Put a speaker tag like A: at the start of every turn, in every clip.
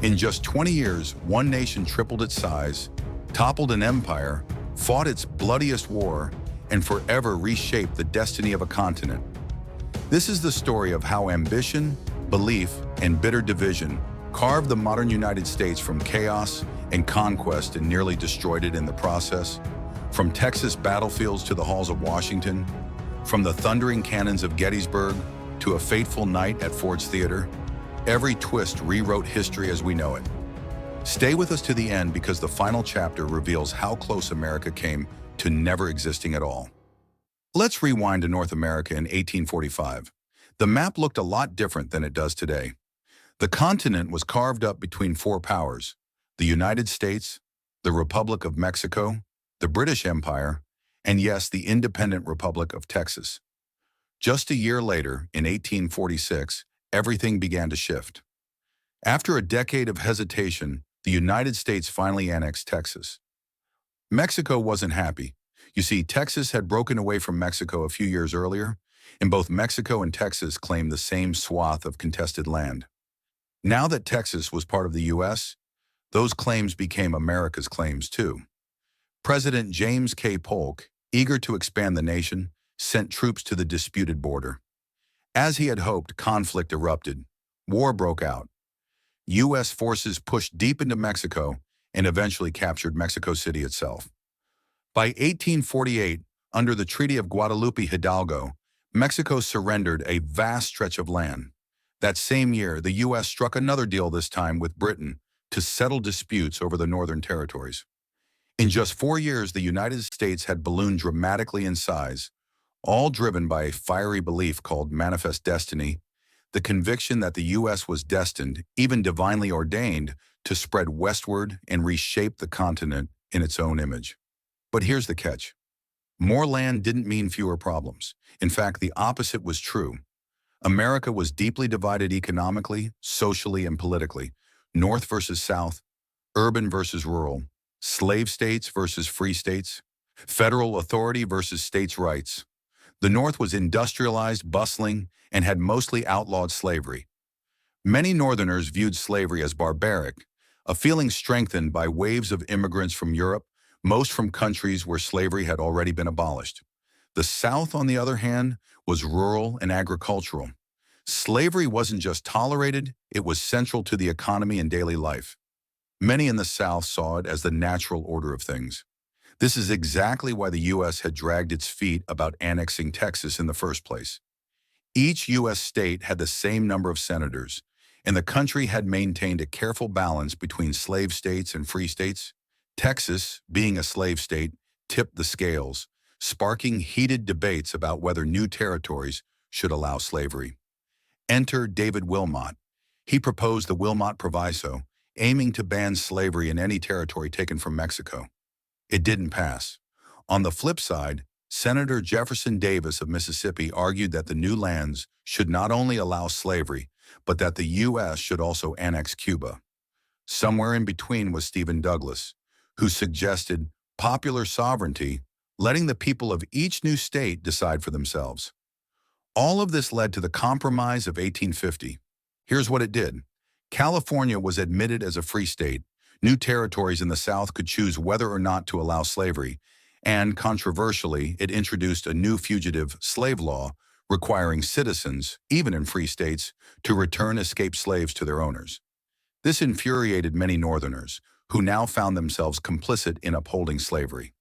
A: In just 20 years, one nation tripled its size, toppled an empire, fought its bloodiest war, and forever reshaped the destiny of a continent. This is the story of how ambition, belief, and bitter division carved the modern United States from chaos and conquest and nearly destroyed it in the process. From Texas battlefields to the halls of Washington, from the thundering cannons of Gettysburg to a fateful night at Ford's Theater, every twist rewrote history as we know it. Stay with us to the end because the final chapter reveals how close America came to never existing at all. Let's rewind to North America in 1845. The map looked a lot different than it does today. The continent was carved up between four powers: the United States, the Republic of Mexico, the British Empire, and yes, the independent Republic of Texas. Just a year later, in 1846, everything began to shift. After a decade of hesitation, the United States finally annexed Texas. Mexico wasn't happy. You see, Texas had broken away from Mexico a few years earlier, and both Mexico and Texas claimed the same swath of contested land. Now that Texas was part of the U.S., those claims became America's claims too. President James K. Polk, eager to expand the nation, sent troops to the disputed border. As he had hoped, conflict erupted. War broke out. U.S. forces pushed deep into Mexico and eventually captured Mexico City itself. By 1848, under the Treaty of Guadalupe Hidalgo, Mexico surrendered a vast stretch of land. That same year, the U.S. struck another deal, this time with Britain, to settle disputes over the northern territories. In just 4 years, the United States had ballooned dramatically in size, all driven by a fiery belief called manifest destiny, the conviction that the U.S. was destined, even divinely ordained, to spread westward and reshape the continent in its own image. But here's the catch. More land didn't mean fewer problems. In fact, the opposite was true. America was deeply divided economically, socially, and politically. North versus South, urban versus rural, slave states versus free states, federal authority versus states' rights. The North was industrialized, bustling, and had mostly outlawed slavery. Many Northerners viewed slavery as barbaric, a feeling strengthened by waves of immigrants from Europe, most from countries where slavery had already been abolished. The South, on the other hand, was rural and agricultural. Slavery wasn't just tolerated, it was central to the economy and daily life. Many in the South saw it as the natural order of things. This is exactly why the U.S. had dragged its feet about annexing Texas in the first place. Each U.S. state had the same number of senators, and the country had maintained a careful balance between slave states and free states. Texas, being a slave state, tipped the scales, sparking heated debates about whether new territories should allow slavery. Enter David Wilmot. He proposed the Wilmot Proviso, aiming to ban slavery in any territory taken from Mexico. It didn't pass. On the flip side, Senator Jefferson Davis of Mississippi argued that the new lands should not only allow slavery, but that the U.S. should also annex Cuba. Somewhere in between was Stephen Douglas, who suggested popular sovereignty, letting the people of each new state decide for themselves. All of this led to the Compromise of 1850. Here's what it did. California was admitted as a free state. New territories in the South could choose whether or not to allow slavery, and controversially, it introduced a new fugitive slave law requiring citizens, even in free states, to return escaped slaves to their owners. This infuriated many Northerners, who now found themselves complicit in upholding slavery.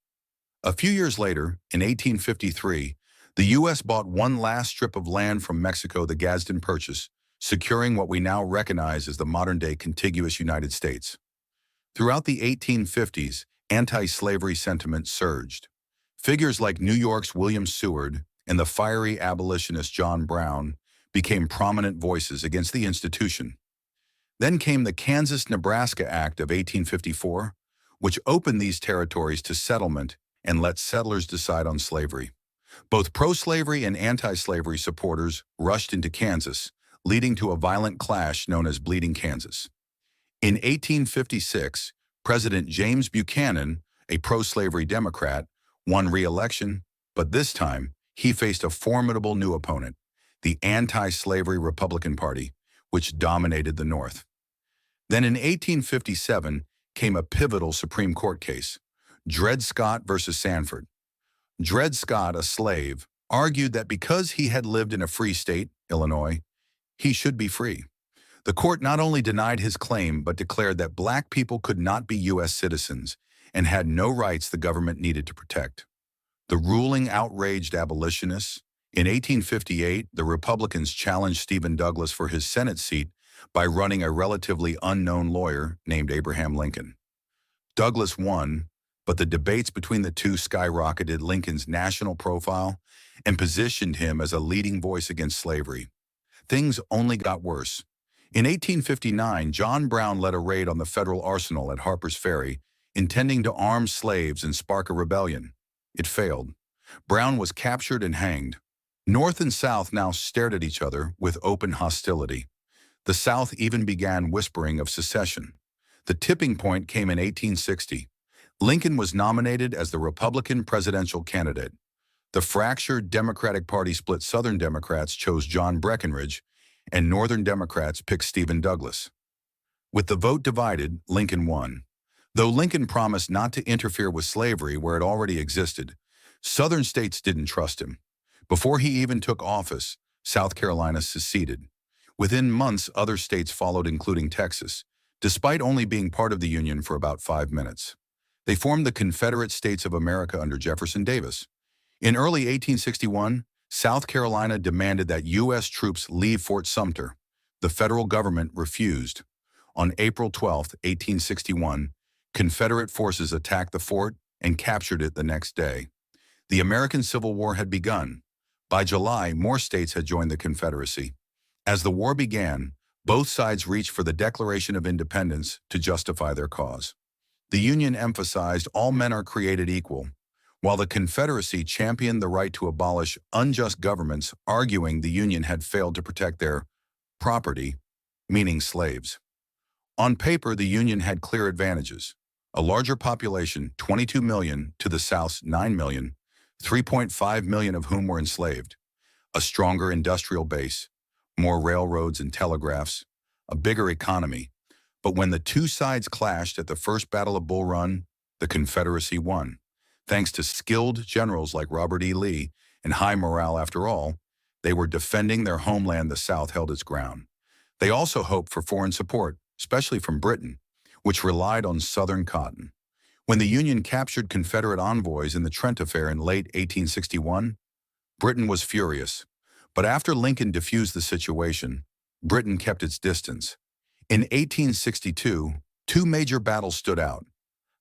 A: A few years later, in 1853, the U.S. bought one last strip of land from Mexico, the Gadsden Purchase, securing what we now recognize as the modern-day contiguous United States. Throughout the 1850s, anti-slavery sentiment surged. Figures like New York's William Seward and the fiery abolitionist John Brown became prominent voices against the institution. Then came the Kansas-Nebraska Act of 1854, which opened these territories to settlement and let settlers decide on slavery. Both pro-slavery and anti-slavery supporters rushed into Kansas, leading to a violent clash known as Bleeding Kansas. In 1856, President James Buchanan, a pro-slavery Democrat, won re-election, but this time he faced a formidable new opponent, the anti-slavery Republican Party, which dominated the North. Then in 1857 came a pivotal Supreme Court case, Dred Scott versus Sanford. Dred Scott, a slave, argued that because he had lived in a free state, Illinois, he should be free. The court not only denied his claim but declared that black people could not be U.S. citizens and had no rights the government needed to protect. The ruling outraged abolitionists. In 1858, the Republicans challenged Stephen Douglas for his Senate seat by running a relatively unknown lawyer named Abraham Lincoln. Douglas won, but the debates between the two skyrocketed Lincoln's national profile and positioned him as a leading voice against slavery. Things only got worse. In 1859, John Brown led a raid on the federal arsenal at Harper's Ferry, intending to arm slaves and spark a rebellion. It failed. Brown was captured and hanged. North and South now stared at each other with open hostility. The South even began whispering of secession. The tipping point came in 1860. Lincoln was nominated as the Republican presidential candidate. The fractured Democratic Party split. Southern Democrats chose John Breckinridge, and Northern Democrats picked Stephen Douglas. With the vote divided, Lincoln won. Though Lincoln promised not to interfere with slavery where it already existed, Southern states didn't trust him. Before he even took office, South Carolina seceded. Within months, other states followed, including Texas, despite only being part of the Union for about 5 minutes. They formed the Confederate States of America under Jefferson Davis. In early 1861, South Carolina demanded that U.S. troops leave Fort Sumter. The federal government refused. On April 12, 1861, Confederate forces attacked the fort and captured it the next day. The American Civil War had begun. By July, more states had joined the Confederacy. As the war began, both sides reached for the Declaration of Independence to justify their cause. The Union emphasized all men are created equal, while the Confederacy championed the right to abolish unjust governments, arguing the Union had failed to protect their property, meaning slaves. On paper, the Union had clear advantages: a larger population, 22 million, to the South's 9 million, 3.5 million of whom were enslaved; a stronger industrial base, more railroads and telegraphs, a bigger economy. But when the two sides clashed at the First Battle of Bull Run, the Confederacy won. Thanks to skilled generals like Robert E. Lee and high morale. After all, they were defending their homeland. The South held its ground. They also hoped for foreign support, especially from Britain, which relied on Southern cotton. When the Union captured Confederate envoys in the Trent Affair in late 1861, Britain was furious. But after Lincoln diffused the situation, Britain kept its distance. In 1862, two major battles stood out: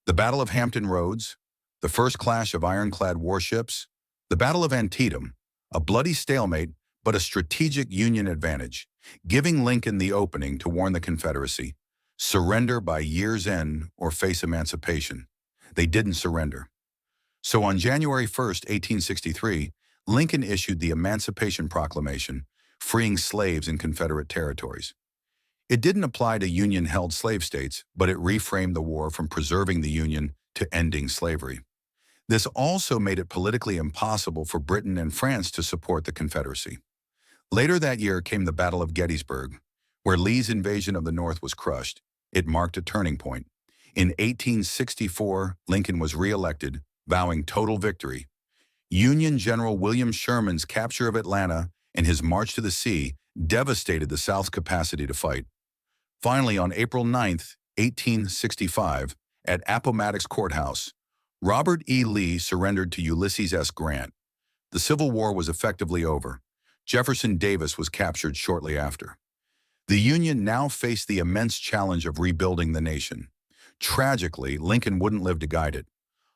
A: the Battle of Hampton Roads, the first clash of ironclad warships; the Battle of Antietam, a bloody stalemate but a strategic Union advantage, giving Lincoln the opening to warn the Confederacy: surrender by year's end or face emancipation. They didn't surrender. So on January 1st, 1863, Lincoln issued the Emancipation Proclamation, freeing slaves in Confederate territories. It didn't apply to Union-held slave states, but it reframed the war from preserving the Union to ending slavery. This also made it politically impossible for Britain and France to support the Confederacy. Later that year came the Battle of Gettysburg, where Lee's invasion of the North was crushed. It marked a turning point. In 1864, Lincoln was re-elected, vowing total victory. Union General William Sherman's capture of Atlanta and his march to the sea devastated the South's capacity to fight. Finally, on April 9, 1865, at Appomattox Courthouse, Robert E. Lee surrendered to Ulysses S. Grant. The Civil War was effectively over. Jefferson Davis was captured shortly after. The Union now faced the immense challenge of rebuilding the nation. Tragically, Lincoln wouldn't live to guide it.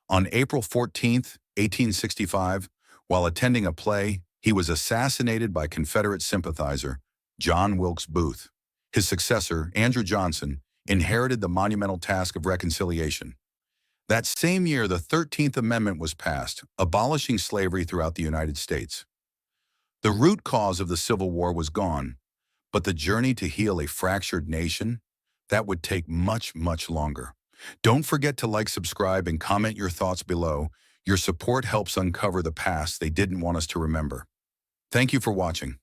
A: On April 14, 1865, while attending a play, he was assassinated by Confederate sympathizer John Wilkes Booth. His successor, Andrew Johnson, inherited the monumental task of reconciliation. That same year, the 13th Amendment was passed, abolishing slavery throughout the United States. The root cause of the Civil War was gone, but the journey to heal a fractured nation, that would take much, much longer. Don't forget to like, subscribe, and comment your thoughts below. Your support helps uncover the past they didn't want us to remember. Thank you for watching.